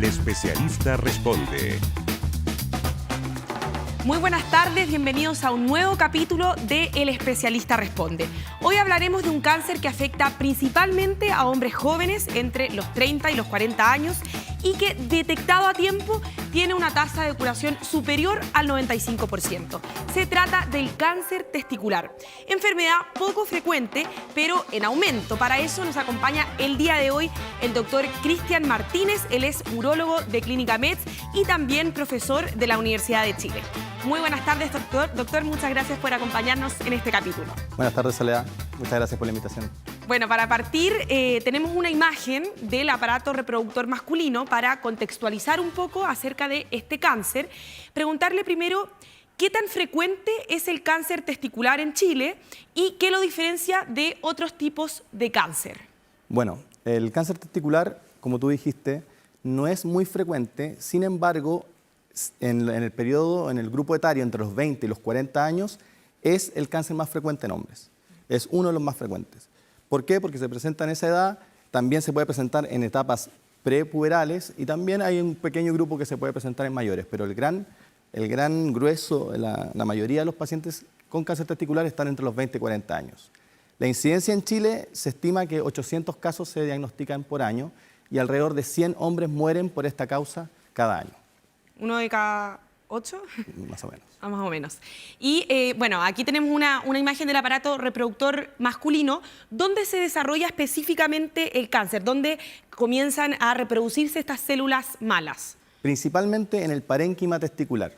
El especialista responde. Muy buenas tardes, bienvenidos a un nuevo capítulo de El Especialista Responde. Hoy hablaremos de un cáncer que afecta principalmente a hombres jóvenes entre los 30 y los 40 años y que, detectado a tiempo, tiene una tasa de curación superior al 95%. Se trata del cáncer testicular, enfermedad poco frecuente, pero en aumento. Para eso nos acompaña el día de hoy el doctor Cristian Martínez. Él es urólogo de Clínica Metz y también profesor de la Universidad de Chile. Muy buenas tardes, doctor. Doctor, muchas gracias por acompañarnos en este capítulo. Buenas tardes, Soledad. Muchas gracias por la invitación. Bueno, para partir, tenemos una imagen del aparato reproductor masculino para contextualizar un poco acerca de este cáncer. Preguntarle primero, ¿qué tan frecuente es el cáncer testicular en Chile y qué lo diferencia de otros tipos de cáncer? Bueno, el cáncer testicular, como tú dijiste, no es muy frecuente. Sin embargo, en el periodo, en el grupo etario entre los 20 y los 40 años, es el cáncer más frecuente en hombres. Es uno de los más frecuentes. ¿Por qué? Porque se presenta en esa edad, también se puede presentar en etapas prepuberales y también hay un pequeño grupo que se puede presentar en mayores, pero el gran grueso, la mayoría de los pacientes con cáncer testicular están entre los 20 y 40 años. La incidencia en Chile se estima que 800 casos se diagnostican por año y alrededor de 100 hombres mueren por esta causa cada año. ¿Uno de cada 8? Más o menos. Más o menos. Y bueno, aquí tenemos una imagen del aparato reproductor masculino. ¿Dónde se desarrolla específicamente el cáncer? ¿Dónde comienzan a reproducirse estas células malas? Principalmente en el parénquima testicular,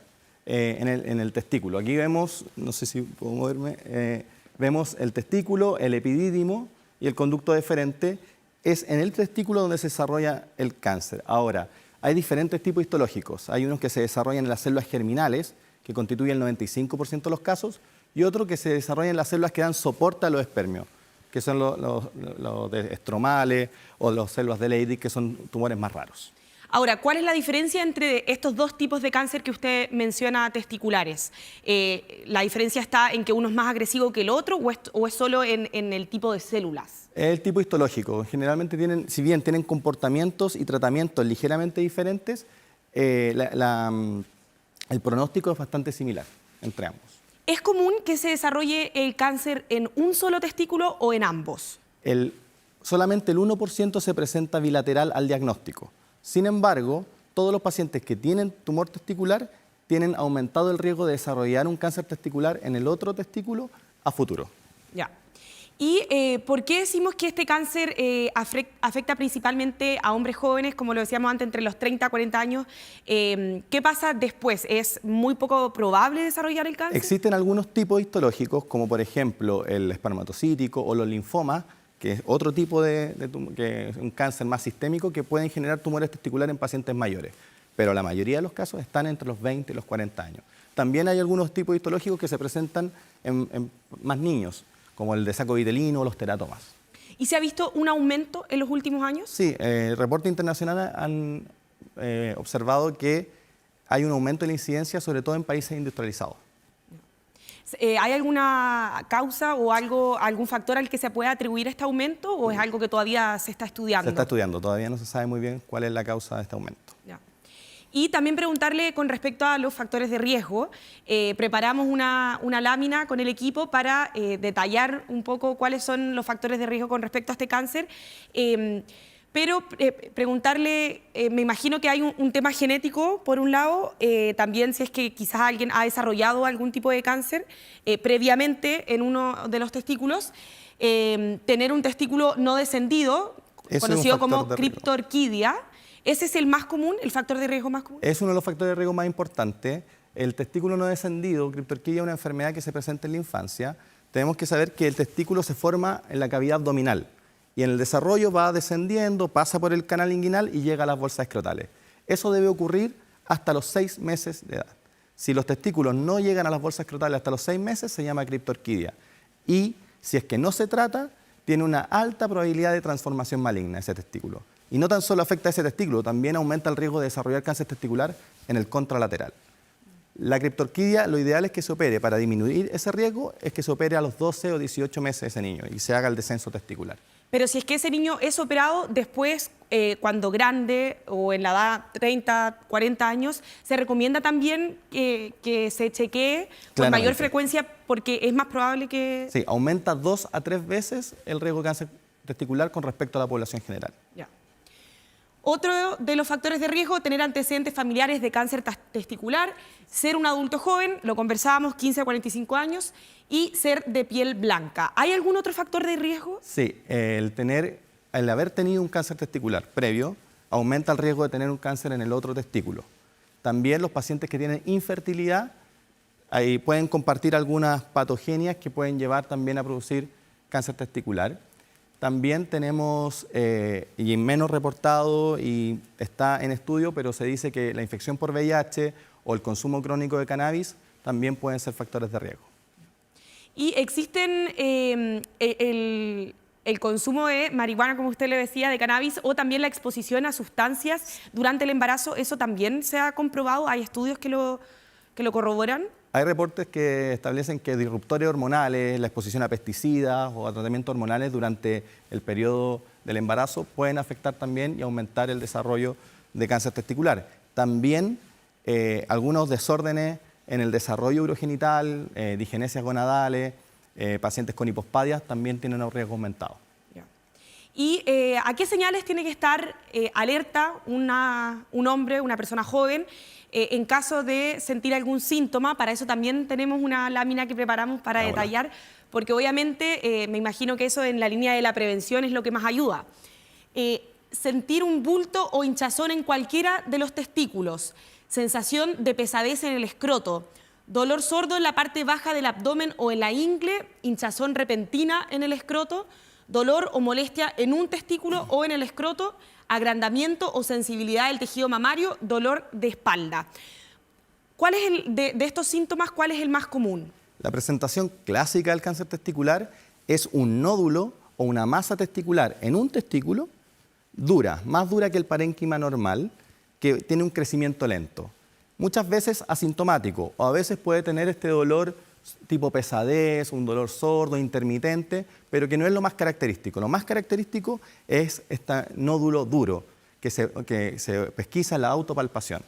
en el testículo. Aquí vemos, no sé si puedo moverme, vemos el testículo, el epidídimo y el conducto deferente. Es en el testículo donde se desarrolla el cáncer. Ahora, hay diferentes tipos histológicos. Hay unos que se desarrollan en las células germinales, que constituyen el 95% de los casos, y otros que se desarrollan en las células que dan soporte a los espermios, que son los estromales o las células de Leydig, que son tumores más raros. Ahora, ¿cuál es la diferencia entre estos dos tipos de cáncer que usted menciona testiculares? ¿La diferencia está en que uno es más agresivo que el otro o es solo en el tipo de células? El tipo histológico. Generalmente tienen, si bien tienen comportamientos y tratamientos ligeramente diferentes, el pronóstico es bastante similar entre ambos. ¿Es común que se desarrolle el cáncer en un solo testículo o en ambos? Solamente el 1% se presenta bilateral al diagnóstico. Sin embargo, todos los pacientes que tienen tumor testicular tienen aumentado el riesgo de desarrollar un cáncer testicular en el otro testículo a futuro. Ya. ¿Y por qué decimos que este cáncer afecta principalmente a hombres jóvenes, como lo decíamos antes, entre los 30 y 40 años? ¿Qué pasa después? ¿Es muy poco probable desarrollar el cáncer? Existen algunos tipos histológicos, como por ejemplo el espermatocítico o los linfomas, que es otro tipo que es un cáncer más sistémico que pueden generar tumores testiculares en pacientes mayores. Pero la mayoría de los casos están entre los 20 y los 40 años. También hay algunos tipos histológicos que se presentan en más niños, como el desacovitelino o los teratomas. ¿Y se ha visto un aumento en los últimos años? Sí, reportes internacionales han observado que hay un aumento de la incidencia, sobre todo en países industrializados. ¿Hay alguna causa o algún factor al que se pueda atribuir este aumento o es algo que todavía se está estudiando? Se está estudiando, todavía no se sabe muy bien cuál es la causa de este aumento. Ya. Y también preguntarle con respecto a los factores de riesgo. Preparamos una lámina con el equipo para detallar un poco cuáles son los factores de riesgo con respecto a este cáncer. Pero preguntarle, me imagino que hay un tema genético, por un lado, también si es que quizás alguien ha desarrollado algún tipo de cáncer previamente en uno de los testículos, tener un testículo no descendido, conocido como criptorquidia. ¿Ese es el más común, el factor de riesgo más común? Es uno de los factores de riesgo más importantes. El testículo no descendido, criptorquidia, es una enfermedad que se presenta en la infancia. Tenemos que saber que el testículo se forma en la cavidad abdominal y en el desarrollo va descendiendo, pasa por el canal inguinal y llega a las bolsas escrotales. Eso debe ocurrir hasta los 6 meses de edad. Si los testículos no llegan a las bolsas escrotales hasta los 6 meses, se llama criptorquidia. Y si es que no se trata, tiene una alta probabilidad de transformación maligna ese testículo. Y no tan solo afecta a ese testículo, también aumenta el riesgo de desarrollar cáncer testicular en el contralateral. La criptorquidia, lo ideal es que se opere. Para disminuir ese riesgo, es que se opere a los 12 o 18 meses ese niño y se haga el descenso testicular. Pero si es que ese niño es operado después, cuando grande o en la edad 30, 40 años, se recomienda también que se chequee con mayor frecuencia porque es más probable que... Sí, aumenta 2 a 3 veces el riesgo de cáncer testicular con respecto a la población general. Ya. Otro de los factores de riesgo, tener antecedentes familiares de cáncer testicular, ser un adulto joven, lo conversábamos, 15 a 45 años, y ser de piel blanca. ¿Hay algún otro factor de riesgo? Sí, el haber tenido un cáncer testicular previo aumenta el riesgo de tener un cáncer en el otro testículo. También los pacientes que tienen infertilidad ahí pueden compartir algunas patogenias que pueden llevar también a producir cáncer testicular. También tenemos, y menos reportado y está en estudio, pero se dice que la infección por VIH o el consumo crónico de cannabis también pueden ser factores de riesgo. Y existen el consumo de marihuana, como usted le decía, de cannabis, o también la exposición a sustancias durante el embarazo. ¿Eso también se ha comprobado? ¿Hay estudios que lo corroboran? Hay reportes que establecen que disruptores hormonales, la exposición a pesticidas o a tratamientos hormonales durante el periodo del embarazo pueden afectar también y aumentar el desarrollo de cáncer testicular. También algunos desórdenes en el desarrollo urogenital, digenesias gonadales, pacientes con hipospadias también tienen un riesgo aumentado. ¿Y a qué señales tiene que estar alerta un hombre, una persona joven, en caso de sentir algún síntoma? Para eso también tenemos una lámina que preparamos para detallar, porque obviamente me imagino que eso en la línea de la prevención es lo que más ayuda. Sentir un bulto o hinchazón en cualquiera de los testículos, sensación de pesadez en el escroto, dolor sordo en la parte baja del abdomen o en la ingle, hinchazón repentina en el escroto, dolor o molestia en un testículo o en el escroto, agrandamiento o sensibilidad del tejido mamario, dolor de espalda. ¿Cuál es de estos síntomas, cuál es el más común? La presentación clásica del cáncer testicular es un nódulo o una masa testicular en un testículo dura, más dura que el parénquima normal, que tiene un crecimiento lento. Muchas veces asintomático, o a veces puede tener este dolor tipo pesadez, un dolor sordo, intermitente, pero que no es lo más característico. Lo más característico es este nódulo duro que se pesquisa en la autopalpación.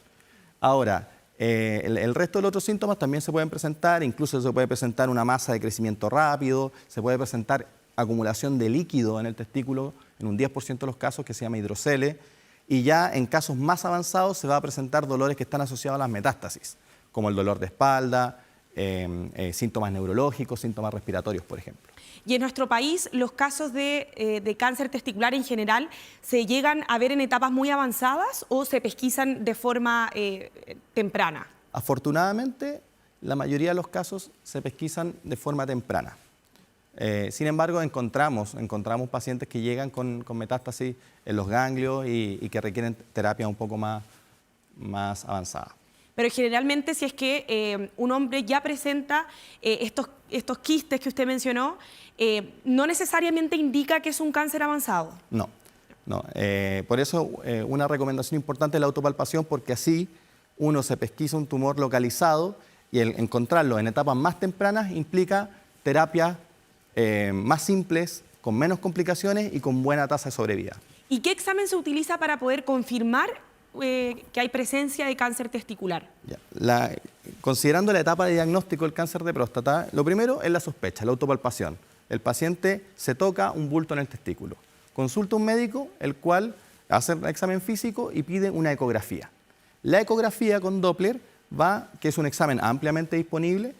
Ahora, el resto de los otros síntomas también se pueden presentar, incluso se puede presentar una masa de crecimiento rápido, se puede presentar acumulación de líquido en el testículo, en un 10% de los casos, que se llama hidrocele, y ya en casos más avanzados se va a presentar dolores que están asociados a las metástasis, como el dolor de espalda, síntomas neurológicos, síntomas respiratorios, por ejemplo. Y en nuestro país, los casos de cáncer testicular en general, ¿se llegan a ver en etapas muy avanzadas o se pesquisan de forma temprana? Afortunadamente, la mayoría de los casos se pesquisan de forma temprana. Sin embargo, encontramos pacientes que llegan con metástasis en los ganglios y que requieren terapia un poco más avanzada. Pero generalmente, si es que un hombre ya presenta estos quistes que usted mencionó, no necesariamente indica que es un cáncer avanzado. No. Por eso una recomendación importante es la autopalpación, porque así uno se pesquisa un tumor localizado y el encontrarlo en etapas más tempranas implica terapias más simples, con menos complicaciones y con buena tasa de sobrevida. ¿Y qué examen se utiliza para poder confirmar que hay presencia de cáncer testicular? Considerando la etapa de diagnóstico del cáncer de próstata, lo primero es la sospecha, la autopalpación. El paciente se toca un bulto en el testículo. Consulta a un médico, el cual hace el examen físico y pide una ecografía. La ecografía con Doppler que es un examen ampliamente disponible,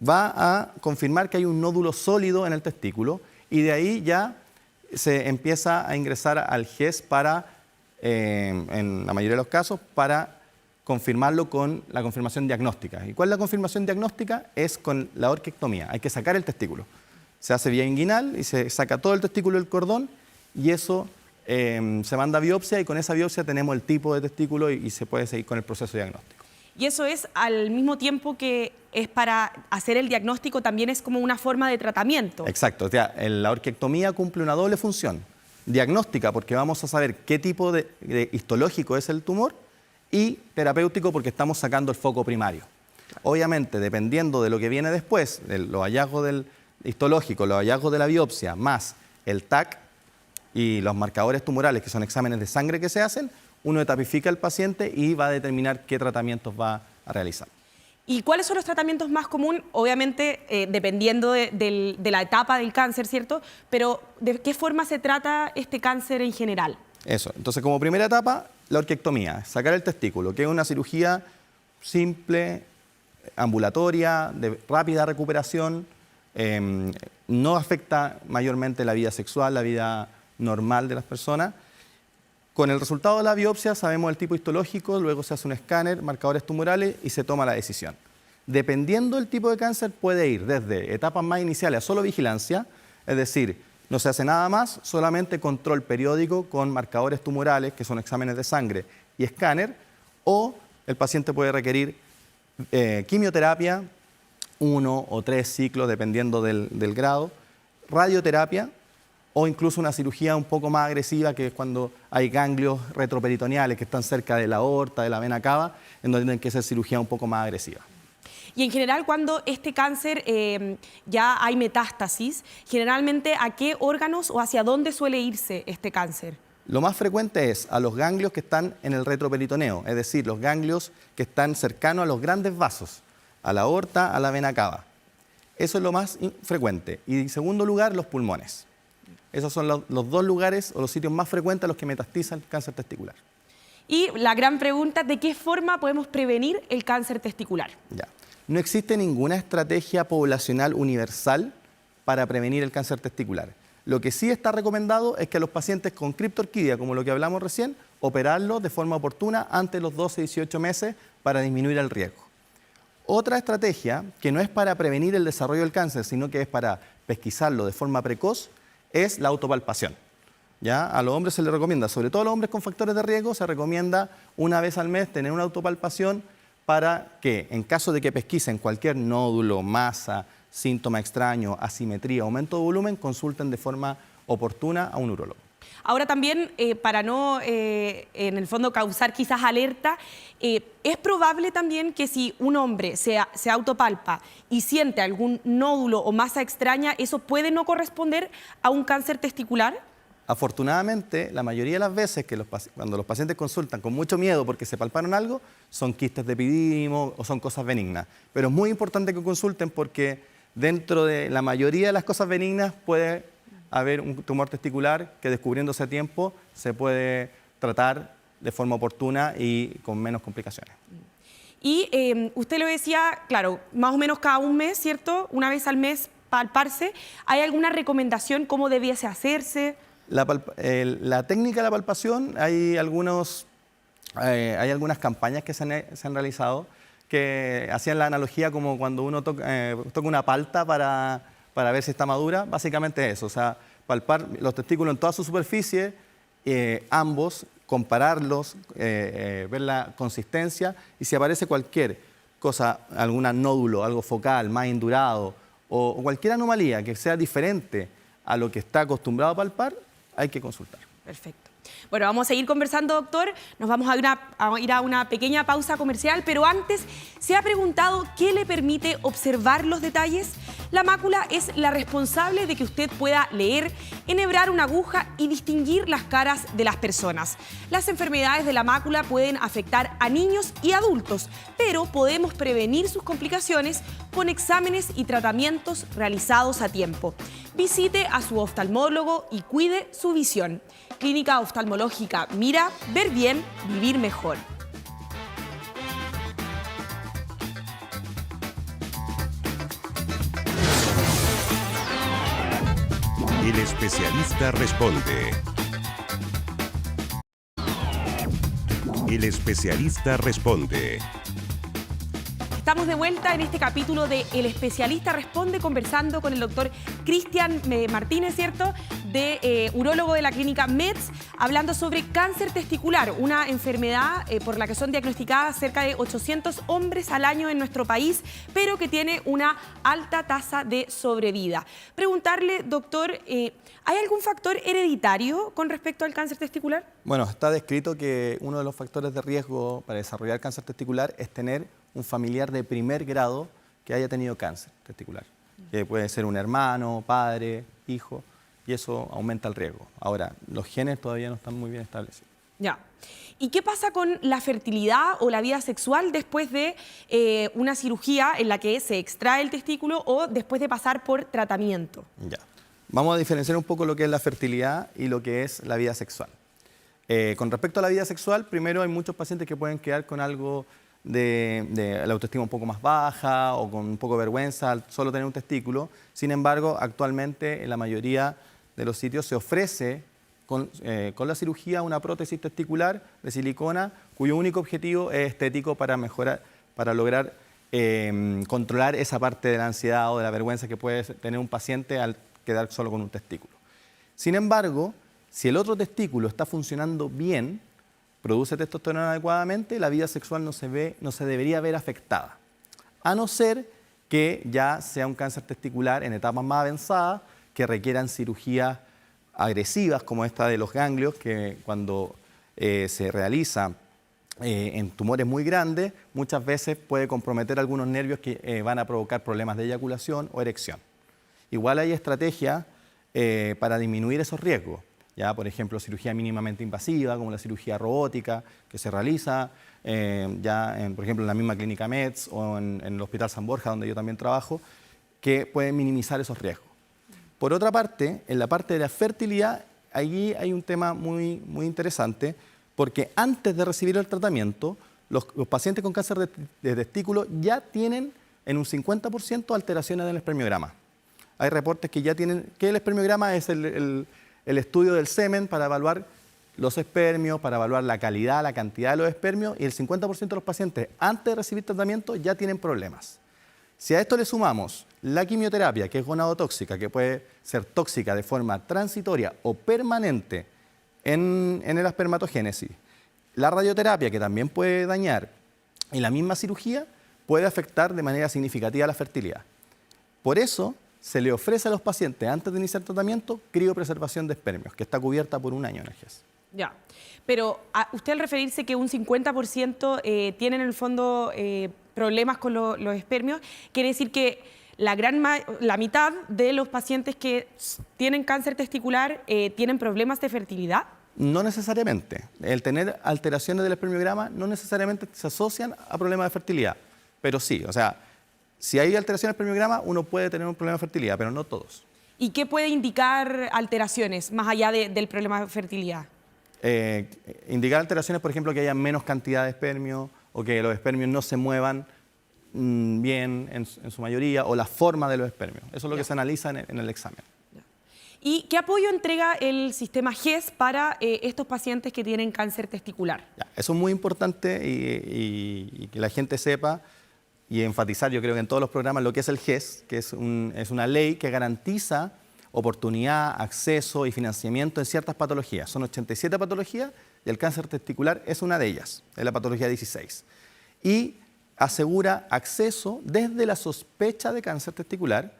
va a confirmar que hay un nódulo sólido en el testículo y de ahí ya se empieza a ingresar al GES para, en la mayoría de los casos, para confirmarlo con la confirmación diagnóstica. ¿Y cuál es la confirmación diagnóstica? Es con la orquiectomía. Hay que sacar el testículo. Se hace vía inguinal y se saca todo el testículo del cordón y eso se manda a biopsia y con esa biopsia tenemos el tipo de testículo y se puede seguir con el proceso diagnóstico. Y eso es al mismo tiempo que es para hacer el diagnóstico, también es como una forma de tratamiento. Exacto, o sea, la orquiectomía cumple una doble función. Diagnóstica, porque vamos a saber qué tipo de histológico es el tumor, y terapéutico, porque estamos sacando el foco primario. Obviamente, dependiendo de lo que viene después, de los hallazgos del histológico, los hallazgos de la biopsia, más el TAC, y los marcadores tumorales, que son exámenes de sangre que se hacen, uno etapifica al paciente y va a determinar qué tratamientos va a realizar. ¿Y cuáles son los tratamientos más comunes? Obviamente, dependiendo de la etapa del cáncer, ¿cierto? Pero, ¿de qué forma se trata este cáncer en general? Eso. Entonces, como primera etapa, la orquiectomía, sacar el testículo, que es una cirugía simple, ambulatoria, de rápida recuperación, no afecta mayormente la vida sexual, la vida normal de las personas. Con el resultado de la biopsia sabemos el tipo histológico, luego se hace un escáner, marcadores tumorales y se toma la decisión. Dependiendo del tipo de cáncer puede ir desde etapas más iniciales a solo vigilancia, es decir, no se hace nada más, solamente control periódico con marcadores tumorales, que son exámenes de sangre y escáner, o el paciente puede requerir quimioterapia, 1 o 3 ciclos dependiendo del grado, radioterapia, o incluso una cirugía un poco más agresiva, que es cuando hay ganglios retroperitoneales que están cerca de la aorta, de la vena cava, en donde tienen que ser cirugía un poco más agresiva. Y en general, cuando este cáncer ya hay metástasis, generalmente, ¿a qué órganos o hacia dónde suele irse este cáncer? Lo más frecuente es a los ganglios que están en el retroperitoneo, es decir, los ganglios que están cercanos a los grandes vasos, a la aorta, a la vena cava. Eso es lo más frecuente. Y en segundo lugar, los pulmones. Esos son los dos lugares o los sitios más frecuentes a los que metastiza el cáncer testicular. Y la gran pregunta, ¿de qué forma podemos prevenir el cáncer testicular? Ya. No existe ninguna estrategia poblacional universal para prevenir el cáncer testicular. Lo que sí está recomendado es que a los pacientes con criptorquidia, como lo que hablamos recién, operarlos de forma oportuna antes de los 12-18 meses para disminuir el riesgo. Otra estrategia, que no es para prevenir el desarrollo del cáncer, sino que es para pesquisarlo de forma precoz, es la autopalpación. ¿Ya? A los hombres se les recomienda, sobre todo a los hombres con factores de riesgo, se recomienda una vez al mes tener una autopalpación para que, en caso de que pesquisen cualquier nódulo, masa, síntoma extraño, asimetría, aumento de volumen, consulten de forma oportuna a un urólogo. Ahora también, para no, en el fondo, causar quizás alerta, es probable también que si un hombre se autopalpa y siente algún nódulo o masa extraña, ¿eso puede no corresponder a un cáncer testicular? Afortunadamente, la mayoría de las veces que cuando los pacientes consultan con mucho miedo porque se palparon algo, son quistes de epididimo o son cosas benignas. Pero es muy importante que consulten porque dentro de la mayoría de las cosas benignas puede haber un tumor testicular que, descubriéndose a tiempo, se puede tratar de forma oportuna y con menos complicaciones. Y usted lo decía, claro, más o menos cada un mes, ¿cierto? Una vez al mes palparse. ¿Hay alguna recomendación cómo debiese hacerse? La técnica de la palpación, hay algunas campañas que se han realizado que hacían la analogía como cuando uno toca una palta para ver si está madura. Básicamente eso, o sea, palpar los testículos en toda su superficie, ambos, compararlos, ver la consistencia, y si aparece cualquier cosa, algún nódulo, algo focal, más indurado o cualquier anomalía que sea diferente a lo que está acostumbrado a palpar, hay que consultar. Perfecto. Bueno, vamos a seguir conversando, doctor. Nos vamos a ir a una pequeña pausa comercial, pero antes, ¿se ha preguntado qué le permite observar los detalles? La mácula es la responsable de que usted pueda leer, enhebrar una aguja y distinguir las caras de las personas. Las enfermedades de la mácula pueden afectar a niños y adultos, pero podemos prevenir sus complicaciones con exámenes y tratamientos realizados a tiempo. Visite a su oftalmólogo y cuide su visión. Clínica Oftalmológica Mira, ver bien, vivir mejor. El especialista responde. El especialista responde. Estamos de vuelta en este capítulo de El Especialista Responde, conversando con el doctor Cristian Martínez, ¿cierto?, de urólogo de la clínica MEDS, hablando sobre cáncer testicular, una enfermedad por la que son diagnosticadas cerca de 800 hombres al año en nuestro país, pero que tiene una alta tasa de sobrevida. Preguntarle, doctor, ¿hay algún factor hereditario con respecto al cáncer testicular? Bueno, está descrito que uno de los factores de riesgo para desarrollar cáncer testicular es tener un familiar de primer grado que haya tenido cáncer testicular. Que puede ser un hermano, padre, hijo. y eso aumenta el riesgo. Ahora, los genes todavía no están muy bien establecidos. Ya. ¿Y qué pasa con la fertilidad o la vida sexual después de una cirugía en la que se extrae el testículo o después de pasar por tratamiento? Ya. Vamos a diferenciar un poco lo que es la fertilidad y lo que es la vida sexual. Con respecto a la vida sexual, primero hay muchos pacientes que pueden quedar con algo de la autoestima un poco más baja o con un poco de vergüenza al solo tener un testículo. Sin embargo, actualmente en la mayoría de los sitios se ofrece con la cirugía una prótesis testicular de silicona cuyo único objetivo es estético para mejorar, para lograr controlar esa parte de la ansiedad o de la vergüenza que puede tener un paciente al quedar solo con un testículo. Sin embargo, si el otro testículo está funcionando bien, produce testosterona adecuadamente, la vida sexual no se debería ver afectada, a no ser que ya sea un cáncer testicular en etapas más avanzadas que requieran cirugías agresivas como esta de los ganglios, que cuando se realiza en tumores muy grandes, muchas veces puede comprometer algunos nervios que van a provocar problemas de eyaculación o erección. Igual hay estrategias para disminuir esos riesgos. Ya, por ejemplo, cirugía mínimamente invasiva, como la cirugía robótica, que se realiza por ejemplo, en la misma clínica MEDS o en el Hospital San Borja, donde yo también trabajo, que pueden minimizar esos riesgos. Por otra parte, en la parte de la fertilidad, allí hay un tema muy interesante, porque antes de recibir el tratamiento, los pacientes con cáncer de testículo ya tienen en un 50% alteraciones del espermiograma. Hay reportes que ya tienen, que el espermiograma es el estudio del semen para evaluar los espermios, para evaluar la calidad, la cantidad de los espermios, y el 50% de los pacientes antes de recibir tratamiento ya tienen problemas. Si a esto le sumamos la quimioterapia, que es gonadotóxica, que puede ser tóxica de forma transitoria o permanente en el espermatogénesis, la radioterapia, que también puede dañar, y la misma cirugía puede afectar de manera significativa la fertilidad. Por eso se le ofrece a los pacientes, antes de iniciar tratamiento, criopreservación de espermios, que está cubierta por un año en el GES. Ya, pero usted al referirse que un 50% tienen en el fondo problemas con los espermios, quiere decir que la mitad de los pacientes que tienen cáncer testicular tienen problemas de fertilidad. No necesariamente. El tener alteraciones del espermiograma no necesariamente se asocian a problemas de fertilidad, pero sí, o sea, si hay alteraciones del espermiograma, uno puede tener un problema de fertilidad, pero no todos. ¿Y qué puede indicar alteraciones más allá del problema de fertilidad? Indicar alteraciones, por ejemplo, que haya menos cantidad de espermio o que los espermios no se muevan bien en su mayoría, o la forma de los espermios. Eso es lo que se analiza en el examen. ¿Y qué apoyo entrega el sistema GES para estos pacientes que tienen cáncer testicular? Eso es muy importante y que la gente sepa y enfatizar, yo creo que en todos los programas, lo que es el GES, que es una ley que garantiza oportunidad, acceso y financiamiento en ciertas patologías. Son 87 patologías y el cáncer testicular es una de ellas, es la patología 16. Y asegura acceso desde la sospecha de cáncer testicular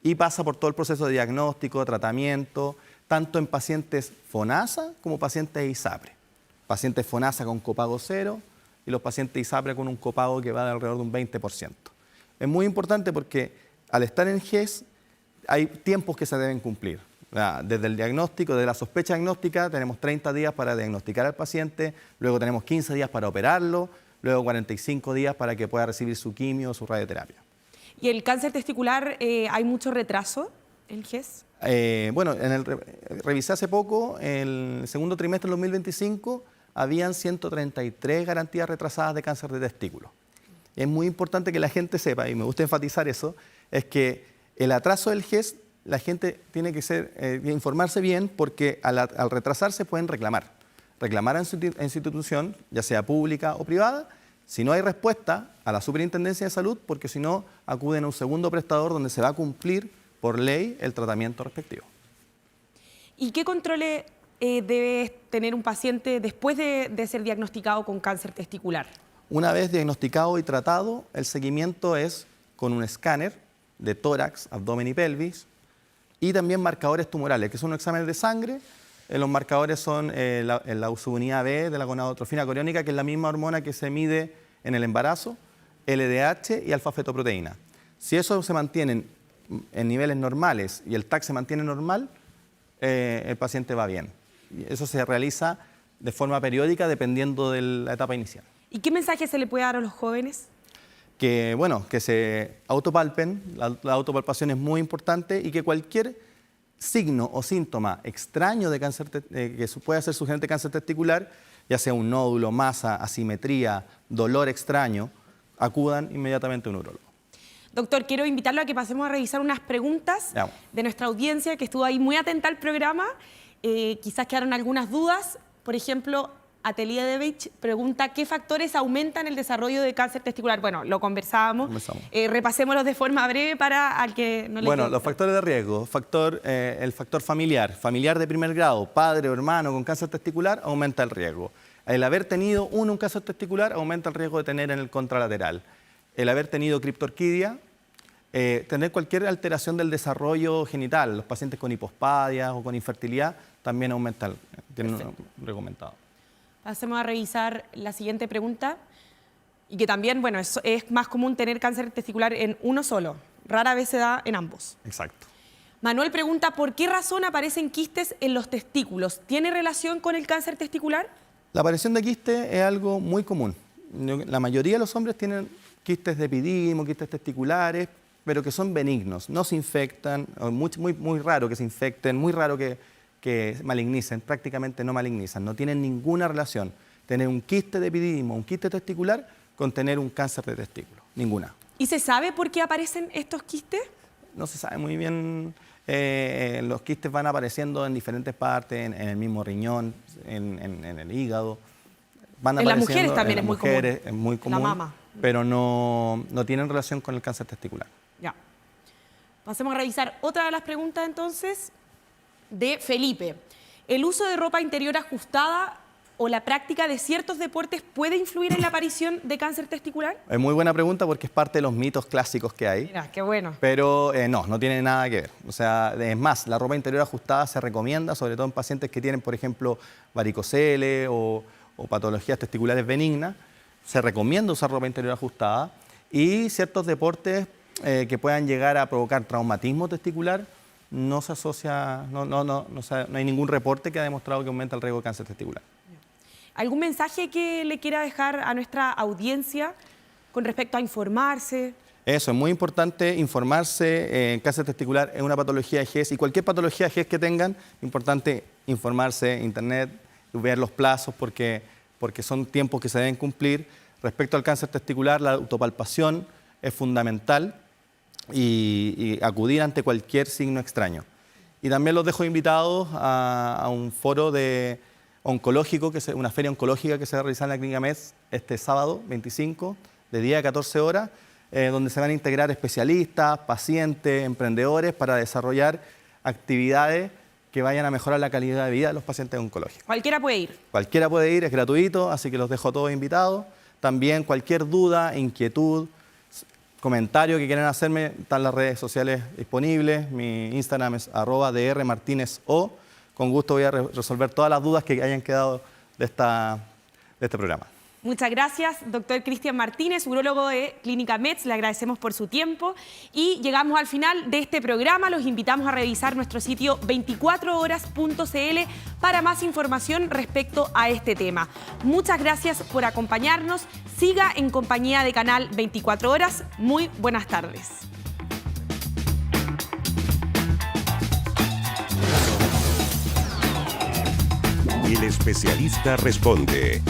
y pasa por todo el proceso de diagnóstico, tratamiento, tanto en pacientes FONASA como pacientes ISAPRE. Pacientes FONASA con copago cero y los pacientes ISAPRE con un copago que va de alrededor de un 20%. Es muy importante porque al estar en GES hay tiempos que se deben cumplir. Desde el diagnóstico, desde la sospecha diagnóstica, tenemos 30 días para diagnosticar al paciente, luego tenemos 15 días para operarlo, luego 45 días para que pueda recibir su quimio o su radioterapia. ¿Y el cáncer testicular hay mucho retraso en GES? Bueno, revisé hace poco, en el segundo trimestre del 2025, habían 133 garantías retrasadas de cáncer de testículo. Es muy importante que la gente sepa, y me gusta enfatizar eso, es que el atraso del GES, la gente tiene que informarse bien, porque al retrasarse pueden reclamar en su institución, ya sea pública o privada. Si no hay respuesta, a la Superintendencia de Salud, porque si no, acuden a un segundo prestador donde se va a cumplir por ley el tratamiento respectivo. ¿Y qué controles debe tener un paciente después de ser diagnosticado con cáncer testicular? Una vez diagnosticado y tratado, el seguimiento es con un escáner de tórax, abdomen y pelvis, y también marcadores tumorales, que son exámenes de sangre. Los marcadores son la subunidad B de la gonadotrofina coriónica, que es la misma hormona que se mide en el embarazo, LDH y alfa-fetoproteína. Si eso se mantiene en niveles normales y el TAC se mantiene normal, el paciente va bien. Y eso se realiza de forma periódica dependiendo de la etapa inicial. ¿Y qué mensaje se le puede dar a los jóvenes? Que, bueno, que se autopalpen, la autopalpación es muy importante y que cualquier signo o síntoma extraño de cáncer, que puede ser sugerente de cáncer testicular, ya sea un nódulo, masa, asimetría, dolor extraño, acudan inmediatamente a un urólogo. Doctor, quiero invitarlo a que pasemos a revisar unas preguntas de nuestra audiencia que estuvo ahí muy atenta al programa. Quizás quedaron algunas dudas. Por ejemplo, Atelier Devich pregunta ¿qué factores aumentan el desarrollo de cáncer testicular? Bueno, lo conversábamos. Repasémoslos de forma breve para al que no le Bueno, los factores de riesgo. El factor familiar de primer grado, padre o hermano con cáncer testicular, aumenta el riesgo. El haber tenido un cáncer testicular aumenta el riesgo de tener en el contralateral. El haber tenido criptorquidia, tener cualquier alteración del desarrollo genital, los pacientes con hipospadia o con infertilidad, también aumenta, tienen un recomendado. Pasemos a revisar la siguiente pregunta, y que también, bueno, es más común tener cáncer testicular en uno solo, rara vez se da en ambos. Exacto. Manuel pregunta, ¿por qué razón aparecen quistes en los testículos? ¿Tiene relación con el cáncer testicular? La aparición de quistes es algo muy común. La mayoría de los hombres tienen quistes de epididimo, quistes testiculares, pero que son benignos, no se infectan, muy raro que se infecten, muy raro que malignicen, prácticamente no malignizan, no tienen ninguna relación tener un quiste de epididimo, un quiste testicular, con tener un cáncer de testículo, ninguna. ¿Y se sabe por qué aparecen estos quistes? No se sabe muy bien, los quistes van apareciendo en diferentes partes, en el mismo riñón, en el hígado. Van en las mujeres también es muy común, la mama. Pero no tienen relación con el cáncer testicular. Ya. Pasemos a revisar otra de las preguntas entonces, de Felipe. ¿El uso de ropa interior ajustada o la práctica de ciertos deportes puede influir en la aparición de cáncer testicular? Es muy buena pregunta porque es parte de los mitos clásicos que hay. Mira, qué bueno. Pero no tiene nada que ver. O sea, es más, la ropa interior ajustada se recomienda, sobre todo en pacientes que tienen, por ejemplo, varicocele o patologías testiculares benignas. Se recomienda usar ropa interior ajustada y ciertos deportes que puedan llegar a provocar traumatismo testicular. No se asocia, no hay ningún reporte que ha demostrado que aumenta el riesgo de cáncer testicular. ¿Algún mensaje que le quiera dejar a nuestra audiencia con respecto a informarse? Eso, es muy importante informarse. Cáncer testicular es una patología de GES y cualquier patología de GES que tengan, importante informarse, internet, ver los plazos porque son tiempos que se deben cumplir. Respecto al cáncer testicular, la autopalpación es fundamental. Y acudir ante cualquier signo extraño. Y también los dejo invitados a un foro oncológico, una feria oncológica que se va a realizar en la Clínica MEDS este sábado 25, de 10 a 14 horas, donde se van a integrar especialistas, pacientes, emprendedores para desarrollar actividades que vayan a mejorar la calidad de vida de los pacientes oncológicos. ¿Cualquiera puede ir? Cualquiera puede ir, es gratuito, así que los dejo todos invitados. También cualquier duda, inquietud, comentario que quieran hacerme, están las redes sociales disponibles. Mi Instagram es @drmartinezo. Con gusto voy a resolver todas las dudas que hayan quedado de este programa. Muchas gracias, doctor Cristian Martínez, urólogo de Clínica MEDS. Le agradecemos por su tiempo. Y llegamos al final de este programa. Los invitamos a revisar nuestro sitio 24horas.cl para más información respecto a este tema. Muchas gracias por acompañarnos. Siga en compañía de Canal 24 Horas. Muy buenas tardes. El especialista responde.